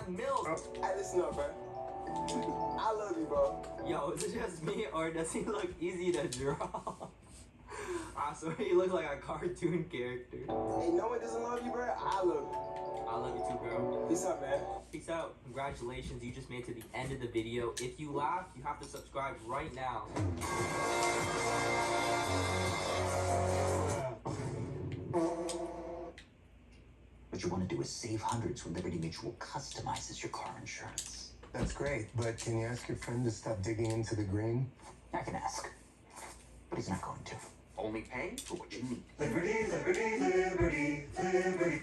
1 mil. Hey, listen up, bro. I love you, bro. Yo, is it just me or does he look easy to draw? I swear he looks like a cartoon character. Hey, no one doesn't love you, bro. I love you. I love you too, bro. Peace out, man. Peace out. Congratulations, you just made it to the end of the video. If you laughed, you have to subscribe right now. What you want to do is save hundreds when Liberty Mutual customizes your car insurance. That's great, but can you ask your friend to stop digging into the green? I can ask, but he's not going to. Only pay for what you need. Liberty, liberty, liberty, liberty.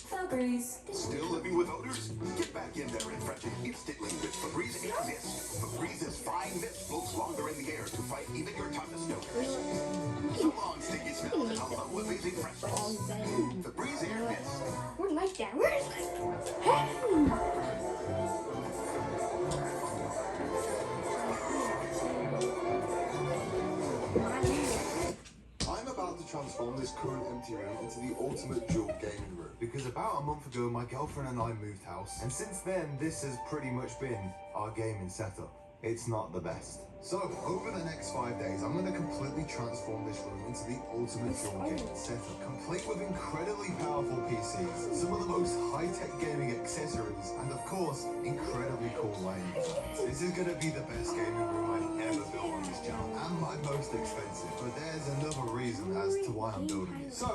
Febreze. Still living with odors? Get back in there and freshen instantly with Febreze Air Mist. Febrze's fine mist floats longer in the air to fight even your toughest odors. So long, sticky smells and hello amazing freshness. Febreze Air Mist. Where's my dad? Where's my... Hey! I'm about to transform this current empty room into the ultimate dual gaming room. Because about a month ago, my girlfriend and I moved house. And since then, this has pretty much been our gaming setup. It's not the best. So, over the next 5 days, I'm going to completely transform this room into the ultimate dual gaming setup. Complete with incredibly powerful PCs, some of the most high-tech gaming accessories, and of course, incredibly cool lighting. This is going to be the best gaming room I've ever built on this channel, and my most expensive. But there's another reason as to why I'm building it. So,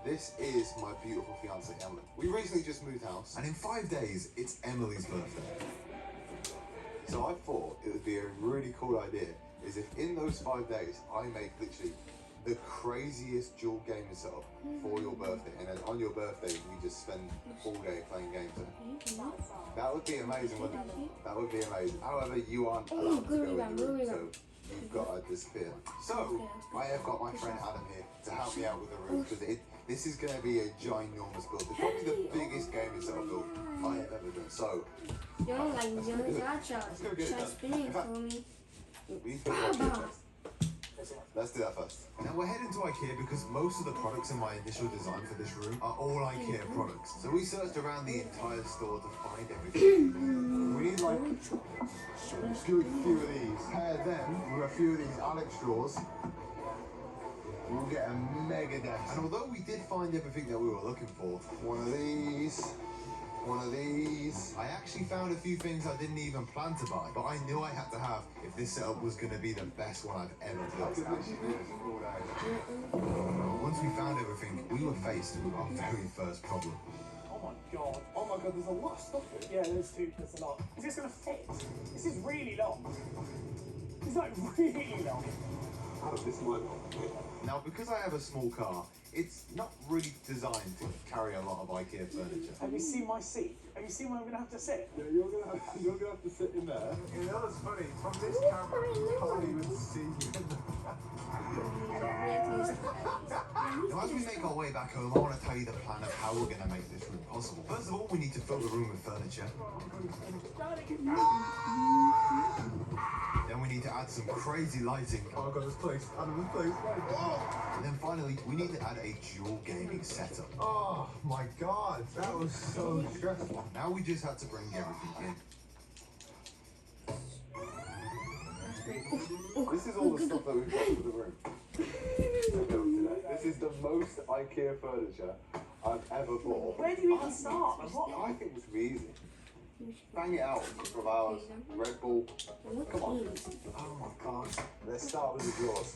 this is my beautiful fiance, Emily. We recently just moved house, and in 5 days, it's Emily's birthday. So I thought it would be a really cool idea is if in those 5 days I make literally the craziest dual gaming setup for your birthday, and then on your birthday we just spend all day playing games. That would be amazing, wouldn't it? That would be amazing. However, you aren't allowed to go in the room, so you've got to disappear. So I have got my friend Adam here to help me out with the room, because this is going to be a ginormous build. It's probably the biggest gaming setup build I have ever done. So You don't like me, gotcha. Try spinning for me. we need to put it on first. Let's do that first. Now we're heading to IKEA because most of the products in my initial design for this room are all IKEA products. So we searched around the entire store to find everything. We need like a few of these. Pair them with a few of these Alex straws. We'll get a mega desk. And although we did find everything that we were looking for, one of these, I actually found a few things I didn't even plan to buy, but I knew I had to have if this setup was going to be the best one I've ever built. Once we found everything, we were faced with our very first problem. Oh my god, there's a lot of stuff here. Yeah, there's a lot. Is this gonna fit? This is really long. It's like really long. This might not fit. Now, because I have a small car, it's not really designed to carry a lot of IKEA furniture. Have you seen my seat? Have you seen where I'm gonna have to sit? Yeah, you're gonna have to sit in there. You know what's funny? From this camera, you can't even see you. Now, as we make our way back home, I want to tell you the plan of how we're gonna make this room possible. First of all, we need to fill the room with furniture. Then we need to add some crazy lighting. Oh god, this place. Adam, this place. Oh. And then finally, we need to add a dual gaming setup. Oh my god, that was so stressful. Now we just had to bring everything in. This is all the stuff that we've got for the room. This is the most IKEA furniture I've ever bought. Where do you even start? I think this would be easy. Bang it out for a couple of hours. Red Bull. Come on. Oh my god. Let's start with the drawers.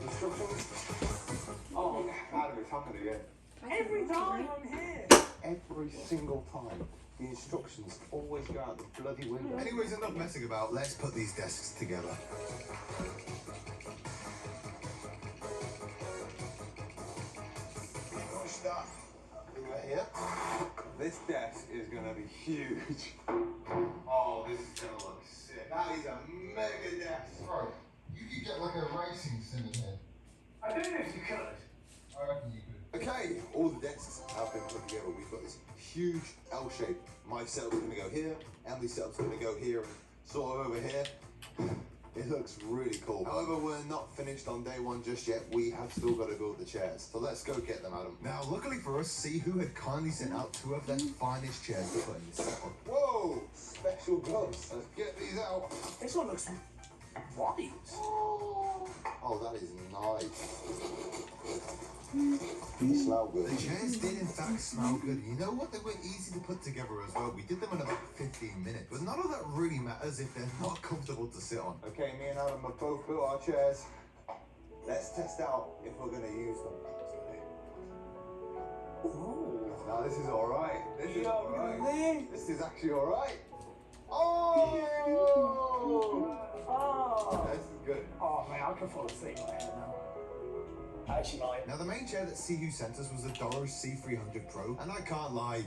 Instructions. Oh, Adam, it's happening again. Every time I'm here. Every single time. The instructions always go out the bloody window. Anyways, enough messing about. Let's put these desks together. Start right here. This desk is going to be huge. Oh Oh, this is gonna look sick. That is a mega desk. Bro, you could get like a racing sim in here. I don't know if you could. I reckon you could. Okay, all the desks have been put together. We've got this huge L shape. My setup's gonna go here, Emily's setup's gonna go here, and sort of over here. It looks really cool. However, we're not finished on day one just yet. We have still got to build the chairs. So let's go get them, Adam. Now, luckily for us, Sihu had kindly sent out 2 of their finest chairs to put in this setup. Whoa! Special gloves. Let's get these out. This one looks right. Oh, that is nice. These smell good. The chairs did in fact smell good. You know what? They were easy to put together as well. We did them in about 15 minutes. But none of that really matters if they're not comfortable to sit on. Okay, me and Adam have both built our chairs. Let's test out if we're going to use them. Ooh. Now this is alright. This is Yo, alright. This is actually alright. Oh! Oh. This is good. Oh man, I can fall asleep right here now. I actually might. Now the main chair that Sihu sent us was the Doro C300 Pro, and I can't lie,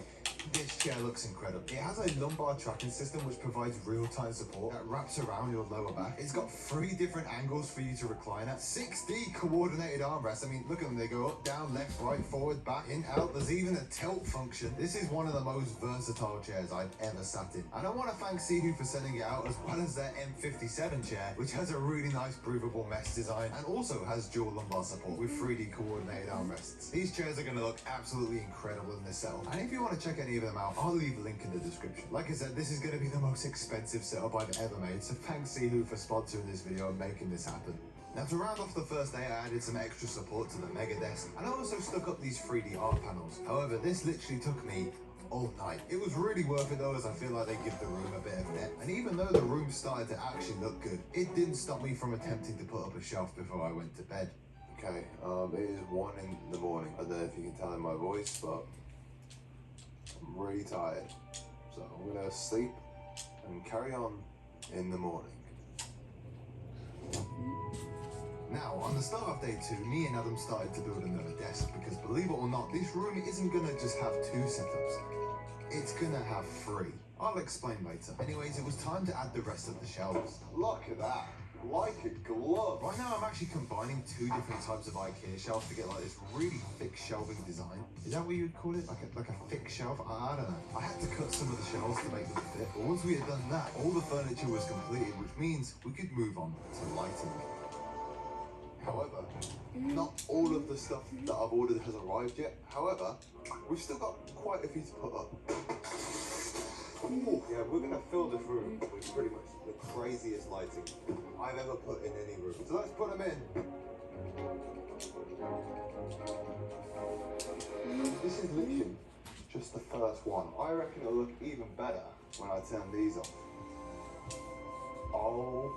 this chair looks incredible. It has a lumbar tracking system which provides real-time support that wraps around your lower back. It's got 3 different angles for you to recline at, 6D coordinated armrests. I mean, look at them, they go up, down, left, right, forward, back, in, out. There's even a tilt function. This is one of the most versatile chairs I've ever sat in. And I want to thank Sihu for sending it out, as well as their M57 chair, which has a really nice breathable mesh design and also has dual lumbar support with 3D coordinated armrests. These chairs are going to look absolutely incredible in this setup. And if you want to check any of them out, I'll leave a link in the description. Like I said, this is going to be the most expensive setup I've ever made, so thanks Sihu for sponsoring this video and making this happen. Now to round off the first day, I added some extra support to the Mega Desk, and I also stuck up these 3D art panels. However, this literally took me all night. It was really worth it though, as I feel like they give the room a bit of depth. And even though the room started to actually look good, it didn't stop me from attempting to put up a shelf before I went to bed. Okay, it is 1 in the morning. I don't know if you can tell in my voice, but I'm really tired. So I'm gonna sleep and carry on in the morning. Now, on the start of day 2, me and Adam started to build another desk because, believe it or not, this room isn't gonna just have 2 setups. It's gonna have 3. I'll explain later. Anyways, it was time to add the rest of the shelves. Look at that. Like a glove. Right now, I'm actually combining 2 different types of IKEA shelves to get like this really thick shelving design. Is that what you would call it? Like a thick shelf? I don't know. I had to cut some of the shelves to make them fit, but once we had done that, all the furniture was completed, which means we could move on to lighting. However, not all of the stuff that I've ordered has arrived yet. However, we've still got quite a few to put up. Ooh, yeah, we're gonna fill this room with pretty much the craziest lighting I've ever put in any room. So let's put them in. This is literally just the first one. I reckon it'll look even better when I turn these on. Oh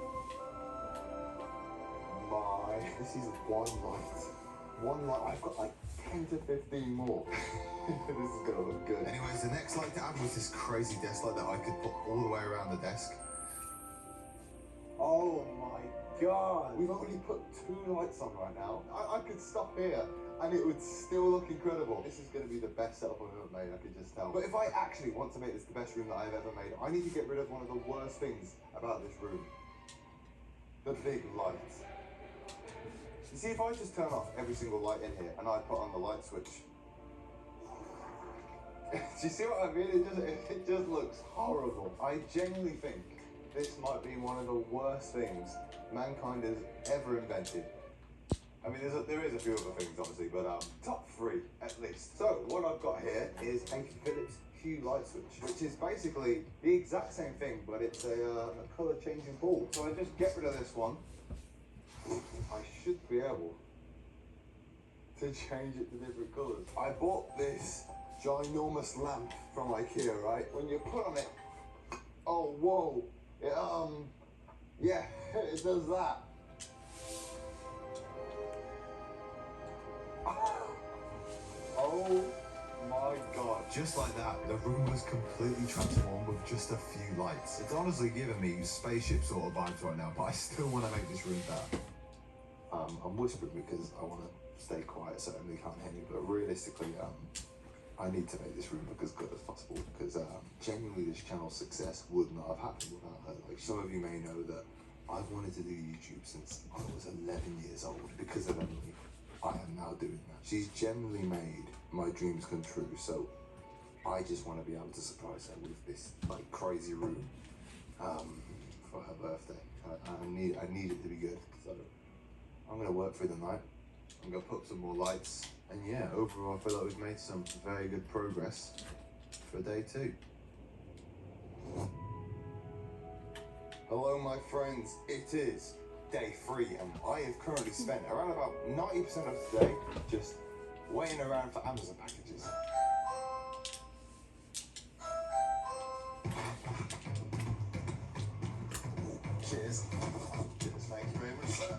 my, this is one light. One light, I've got like 10 to 15 more. This is gonna look good. Anyways, the next light to add was this crazy desk light that I could put all the way around the desk. Oh my god. We've only put 2 lights on right now. I could stop here and it would still look incredible. This is gonna be the best setup I've ever made, I could just tell. But if I actually want to make this the best room that I've ever made, I need to get rid of one of the worst things about this room. The big lights. You see, if I just turn off every single light in here and I put on the light switch, do you see what I mean? It just looks horrible. I genuinely think this might be one of the worst things mankind has ever invented. I mean, there is a few other things, obviously, but top 3 at least. So what I've got here is a Philips Hue light switch, which is basically the exact same thing, but it's a color changing bulb. So I just get rid of this one. I should be able to change it to different colors. I bought this ginormous lamp from IKEA, right? When you put on it, oh whoa, it yeah, it does that. Oh my god. Just like that, the room was completely transformed with just a few lights. It's honestly giving me spaceship sort of vibes right now, but I still want to make this room better. I'm whispering because I want to stay quiet so Emily can't hear me, but realistically, I need to make this room look as good as possible because genuinely this channel's success would not have happened without her. Like some of you may know that I've wanted to do YouTube since I was 11 years old. Because of Emily, I am now doing that. She's genuinely made my dreams come true, so I just want to be able to surprise her with this like crazy room for her birthday. I need it to be good, so I'm gonna work through the night. I'm gonna put some more lights, and yeah, overall I feel like we've made some very good progress for day 2. Hello my friends, it is day 3 and I have currently spent around about 90% of today just waiting around for Amazon packages. Cheers. Cheers, thank you very much, sir.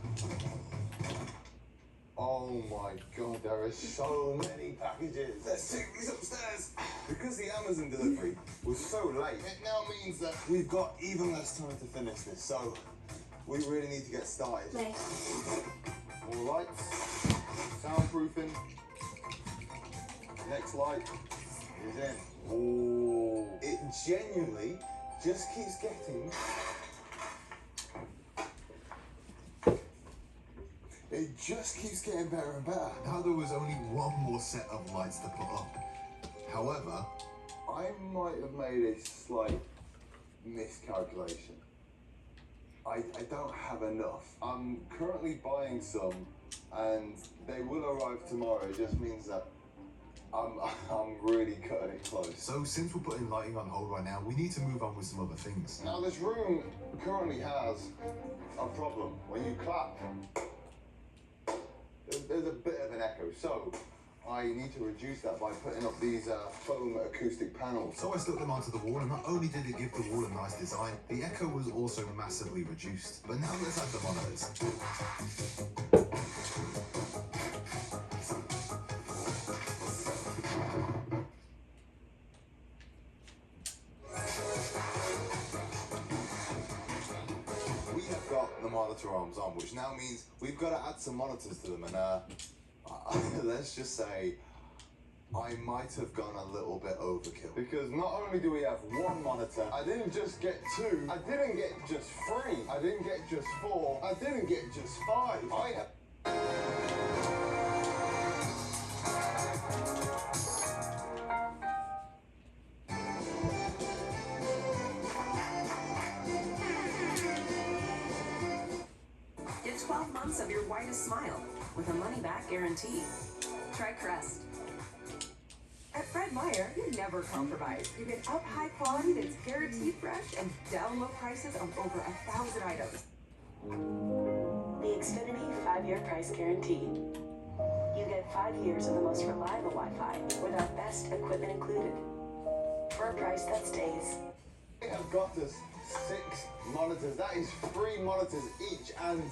Oh my god, there are so many packages. Let's take these upstairs. Because the Amazon delivery was so late, it now means that we've got even less time to finish this. So we really need to get started. More lights, soundproofing. Next light is in. Oh, it genuinely just keeps getting. It just keeps getting better and better. Now there was only one more set of lights to put up. However, I might have made a slight miscalculation. I don't have enough. I'm currently buying some and they will arrive tomorrow. It just means that I'm really cutting it close. So since we're putting lighting on hold right now, we need to move on with some other things. Now this room currently has a problem. When you clap, there's a bit of an echo, so I need to reduce that by putting up these foam acoustic panels. So I stuck them onto the wall, and not only did it give the wall a nice design, the echo was also massively reduced. But now let's add the monitors. We have got the monitor arms on, which now means we've got to add some monitors to them, and let's just say I might have gone a little bit overkill. Because not only do we have one monitor, I didn't just get 2, I didn't get just 3, I didn't get just 4, I didn't get just 5. I have... Get 12 months of your whitest smile with a money-back guarantee. Try Crest. At Fred Meyer, you never compromise. You get up high quality that's guaranteed fresh and down low prices on over 1,000 items. The Xfinity 5-year price guarantee. You get 5 years of the most reliable Wi-Fi with our best equipment included for a price that stays. We have got us 6 monitors. That is 3 monitors each and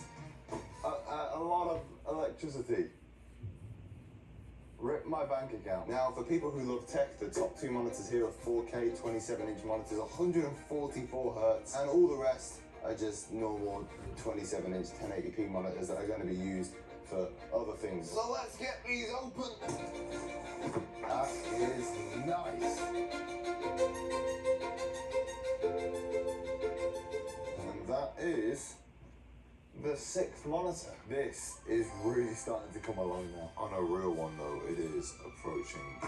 a lot of electricity. Rip my bank account. Now, for people who love tech, the top 2 monitors here are 4K 27-inch monitors, 144 hertz, and all the rest are just normal 27-inch 1080p monitors that are going to be used for other things. So let's get these open. That is nice. And that is the 6th monitor. This is really starting to come along now. On a real one though, it is approaching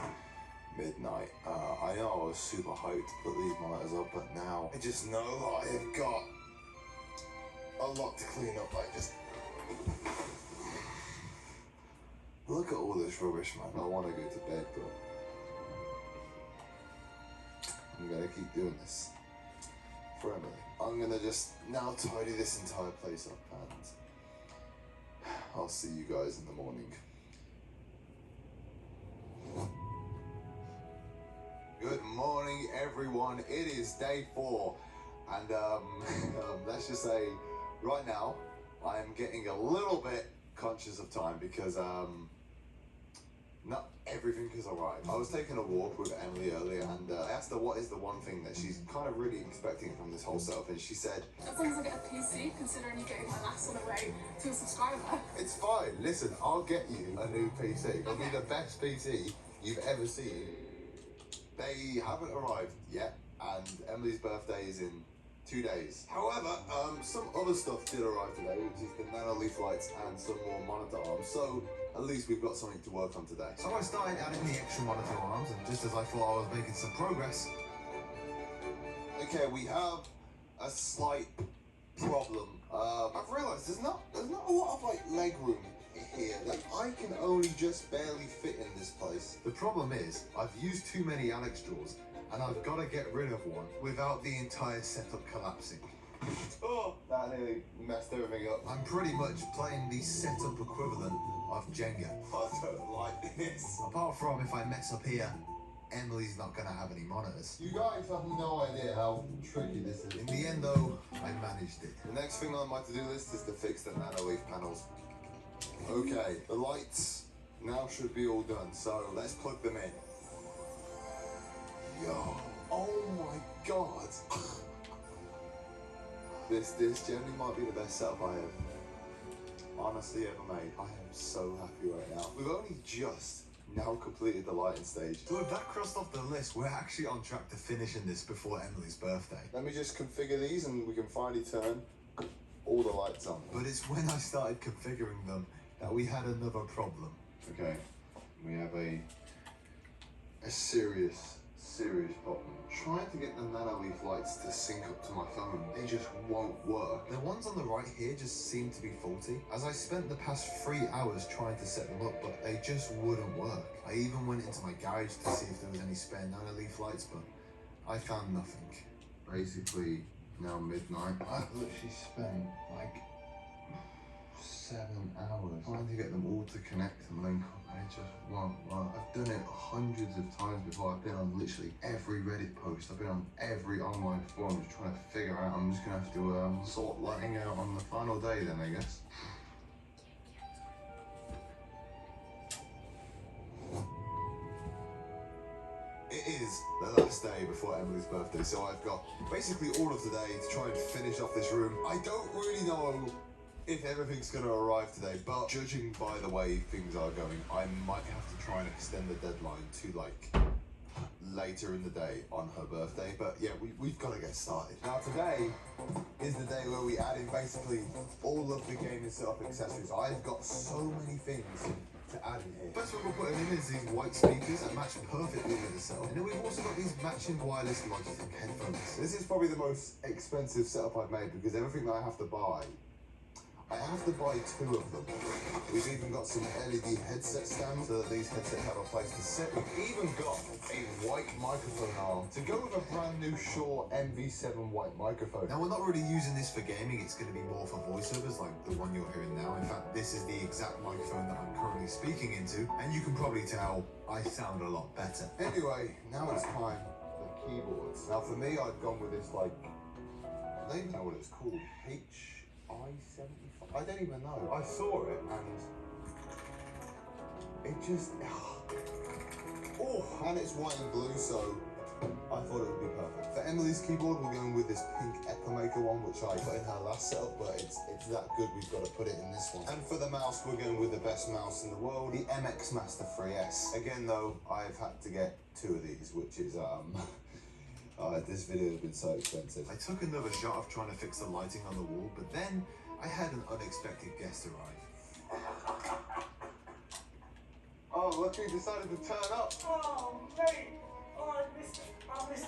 midnight. I know I was super hyped to put these monitors up, but now I just know I have got a lot to clean up. Look at all this rubbish, man. I want to go to bed, but I'm gonna keep doing this for Emily. I'm gonna just now tidy this entire place up, and I'll see you guys in the morning. Good morning, everyone. It is day 4, and let's just say right now I'm getting a little bit conscious of time because not everything has arrived. I was taking a walk with Emily earlier, and I asked her what is the one thing that she's kind of really expecting from this whole setup, and she said, as long as I get a PC, considering you getting my last one away to a subscriber. it's fine, listen, I'll get you a new PC. It'll be the best PC you've ever seen They haven't arrived yet, and Emily's birthday is in 2 days. However, some other stuff did arrive today, which is the nano leaf lights and some more monitor arms, so at least we've got something to work on today. So I started adding the extra monitor arms, and just as I thought I was making some progress... Okay, we have a slight problem. I've realised there's not a lot of like leg room here. Like, I can only just barely fit in this place. The problem is, I've used too many Alex drawers, and I've got to get rid of one without the entire setup collapsing. Oh, that nearly messed everything up. I'm pretty much playing the setup equivalent of Jenga. I don't like this. Apart from if I mess up here, Emily's not going to have any monitors. You guys have no idea how tricky this is. In the end though, I managed it. The next thing on my to-do list is to fix the nano leaf panels. Okay, the lights now should be all done, so let's plug them in. Yo, oh my god. This generally might be the best setup I have honestly ever made. I am so happy right now. We've only just now completed the lighting stage. So with that crossed off the list, we're actually on track to finishing this before Emily's birthday. Let me just configure these and we can finally turn all the lights on. But it's when I started configuring them that we had another problem. Okay, we have a serious problem. Trying to get the nano leaf lights to sync up to my phone, they just won't work. The ones on the right here just seem to be faulty, as I spent the past 3 hours trying to set them up, but they just wouldn't work. I even went into my garage to see if there was any spare nano leaf lights, but I found nothing. Basically, now midnight, I've literally spent like 7 hours trying to get them all to connect and link up. I just won't work. I've done it hundreds of times before. I've been on literally every Reddit post. I've been on every online forum just trying to figure out. I'm just gonna have to sort lighting out on the final day then, I guess. It is the last day before Emily's birthday, so I've got basically all of the day to try and finish off this room. I don't really know if everything's going to arrive today, but judging by the way things are going, I might have to try and extend the deadline to like later in the day on her birthday. But yeah, we've got to get started. Now today is the day where we add in basically all of the gaming setup accessories. I've got so many things to add in here. First what we're putting in is these white speakers that match perfectly with the setup. And then we've also got these matching wireless Logitech headphones. This is probably the most expensive setup I've made because everything that I have to buy, I have to buy 2 of them. We've even got some LED headset stands so that these headsets have a place to sit. We've even got a white microphone arm to go with a brand new Shure MV7 white microphone. Now we're not really using this for gaming, it's going to be more for voiceovers like the one you're hearing now. In fact, this is the exact microphone that I'm currently speaking into, and you can probably tell I sound a lot better. Anyway, now it's time for keyboards. Now for me, I've gone with this like, I don't even know what it's called, HI75? I don't even know. I saw it and it just, oh, and it's white and blue, so I thought it would be perfect. For Emily's keyboard, we're going with this pink Echo Maker one, which I put in her last setup, but it's that good, we've got to put it in this one. And for the mouse, we're going with the best mouse in the world, the MX Master 3S. Again though, I've had to get 2 of these, which is, this video has been so expensive. I took another shot of trying to fix the lighting on the wall, but then I had an unexpected guest arrive. Oh, look who decided to turn up. Oh, mate. Oh, I missed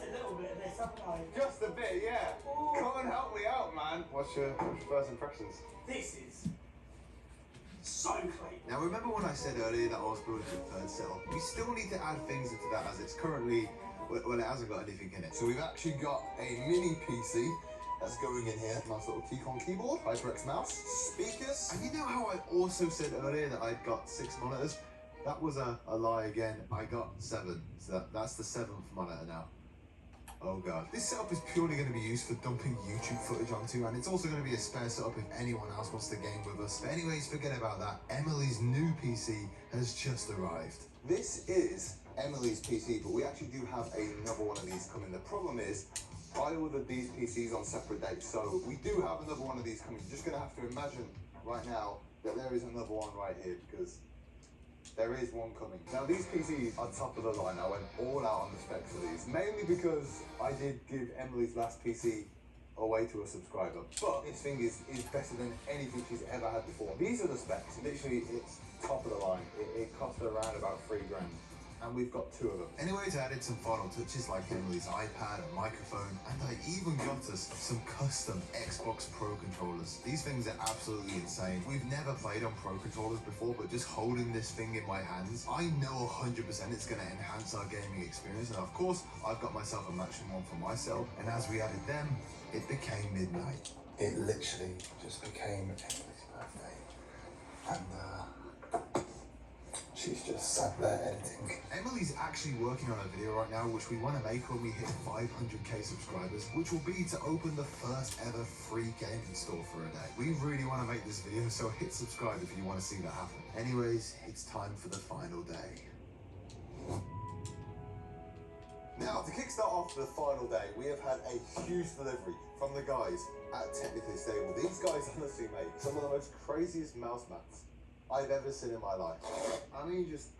a little bit of this, haven't I? Just a bit, yeah. Oh. Come and help me out, man. What's your first impressions? This is so clean. Now remember when I said earlier that I was building the 3rd setup? We still need to add things into that as it's currently, well, it hasn't got anything in it. So we've actually got a mini PC that's going in here. Nice little T-Con keyboard, HyperX mouse, speakers. And you know how I also said earlier that I'd got 6 monitors? That was a lie again. I got 7. So that's the 7th monitor now. Oh god. This setup is purely going to be used for dumping YouTube footage onto, and it's also going to be a spare setup if anyone else wants to game with us. But anyways, forget about that. Emily's new PC has just arrived. This is Emily's PC, but we actually do have another one of these coming. The problem is, I ordered these PCs on separate dates, so we do have another one of these coming. You're just going to have to imagine right now that there is another one right here, because There is one coming. Now these PCs are top of the line. I went all out on the specs of these, mainly because I did give Emily's last PC away to a subscriber. But this thing is better than anything she's ever had before. These are the specs. Literally, it's top of the line. It cost around about $3 grand. And we've got 2 of them. Anyways, I added some final touches like Emily's iPad and microphone, and I even got us some custom Xbox Pro controllers. These things are absolutely insane. We've never played on Pro controllers before, but just holding this thing in my hands, I know 100% it's going to enhance our gaming experience. And of course, I've got myself a matching one for myself, and as we added them, it became midnight. It literally just became Emily's birthday. And, she's just sat there editing. Emily's actually working on a video right now which we want to make when we hit 500k subscribers, which will be to open the first ever free gaming store for a day. We really want to make this video, so hit subscribe if you want to see that happen. Anyways, it's time for the final day. Now, to kickstart off the final day, we have had a huge delivery from the guys at Technically Stable. These guys honestly make some of the most craziest mouse mats I've ever seen in my life. I mean, just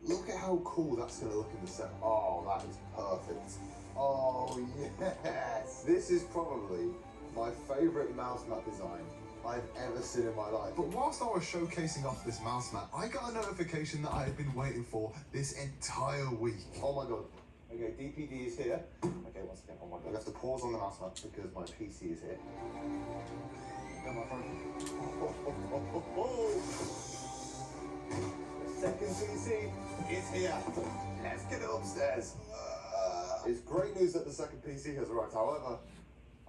look at how cool that's going to look in the set. Oh, that is perfect. Oh, yes. This is probably my favourite mouse mat design I've ever seen in my life. But whilst I was showcasing off this mouse mat, I got a notification that I had been waiting for this entire week. Oh my god. Okay, DPD is here. Okay, once again, oh my god. I have to pause on the mouse mat because my PC is here. Got my phone. The second PC is here. Let's get it upstairs. It's great news that the second PC has arrived. However,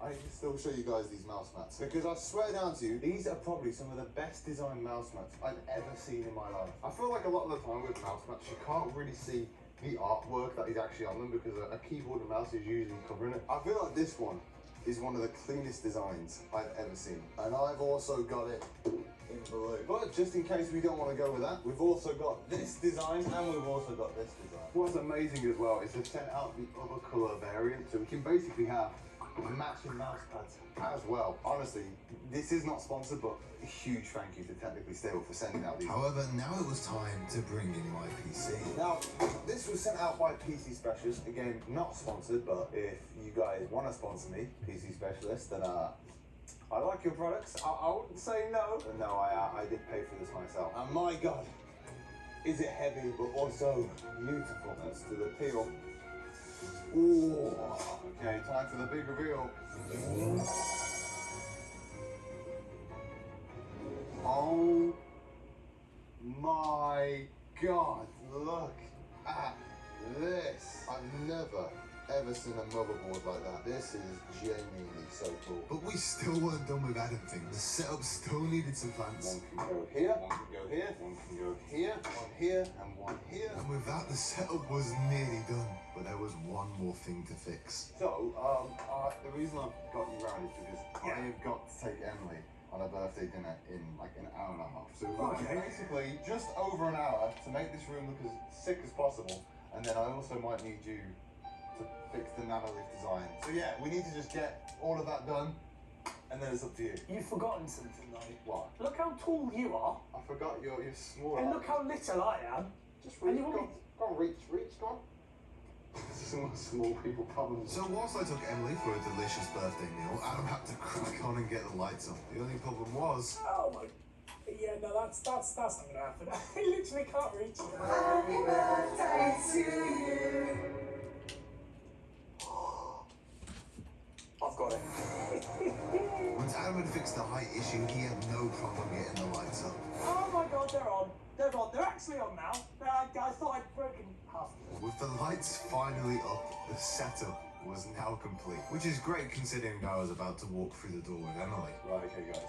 I need to still show you guys these mouse mats because I swear down to you, these are probably some of the best designed mouse mats I've ever seen in my life. I feel like a lot of the time with mouse mats, you can't really see the artwork that is actually on them because a keyboard and mouse is usually covering it. I feel like this one is one of the cleanest designs I've ever seen. And I've also got it in blue. But just in case we don't want to go with that, we've also got this design and we've also got this design. What's amazing as well is they've sent out the other colour variant, so we can basically have matching mouse pads as well. Honestly, this is not sponsored, but a huge thank you to Technically Stable for sending out these. However, now it was time to bring in my PC. Now, this was sent out by PC Specialist. Again, not sponsored, but if you guys want to sponsor me, PC Specialist, then I like your products. I wouldn't say no. But no, I did pay for this myself. And my God, is it heavy, but also beautiful. Let's do the peel. Ooh. Okay, time for the big reveal. Oh my God, look at this. I've never ever seen a motherboard like that. This is genuinely so cool. But we still weren't done with adding things. The setup still needed some plants. One can go here, one can go here, one can go here, one here, and one here. And with that, the setup was nearly done. But there was one more thing to fix. So, the reason I've got you round is because I have got to take Emily on a birthday dinner in like an hour and a half. So we've got basically just over an hour to make this room look as sick as possible. And then I also might need you to fix the nanolith design. So yeah, we need to just get all of that done, and then it's up to you. You've forgotten something though. What? Look how tall you are. I forgot you're small. And look how little I am. Just reach, And you want go on, reach, go on. Small people problems. So whilst I took Emily for a delicious birthday meal, Adam had to crack on and get the lights on. The only problem was... Oh my... Yeah, no, that's not gonna happen. I literally can't reach it. Happy birthday to you. I've got it. Once Adam had fixed the height issue, he had no problem getting the lights up. Oh my God, they're on. They're on. They're actually on now. I thought I'd broken half. With the lights finally up, the setup was now complete. Which is great considering I was about to walk through the door with Emily. Right, okay guys,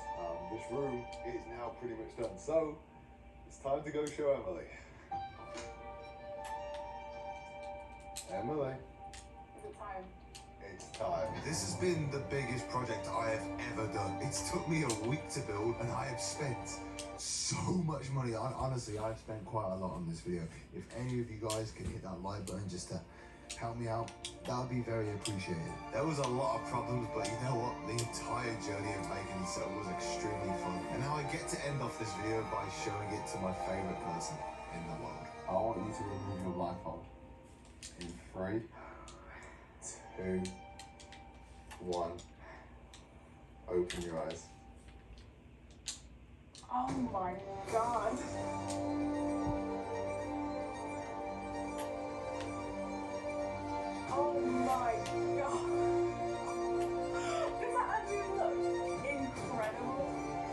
this room is now pretty much done. So, it's time to go show Emily. Emily. Is it time? It's time. This has been the biggest project I have ever done. It's took me a week to build and I have spent so much money. Honestly, I've spent quite a lot on this video. If any of you guys can hit that like button just to help me out, that would be very appreciated. There was a lot of problems, but you know what? The entire journey of making this set was extremely fun. And now I get to end off this video by showing it to my favorite person. I want you to remove your blindfold. In 3, 2, 1. Open your eyes. Oh my god.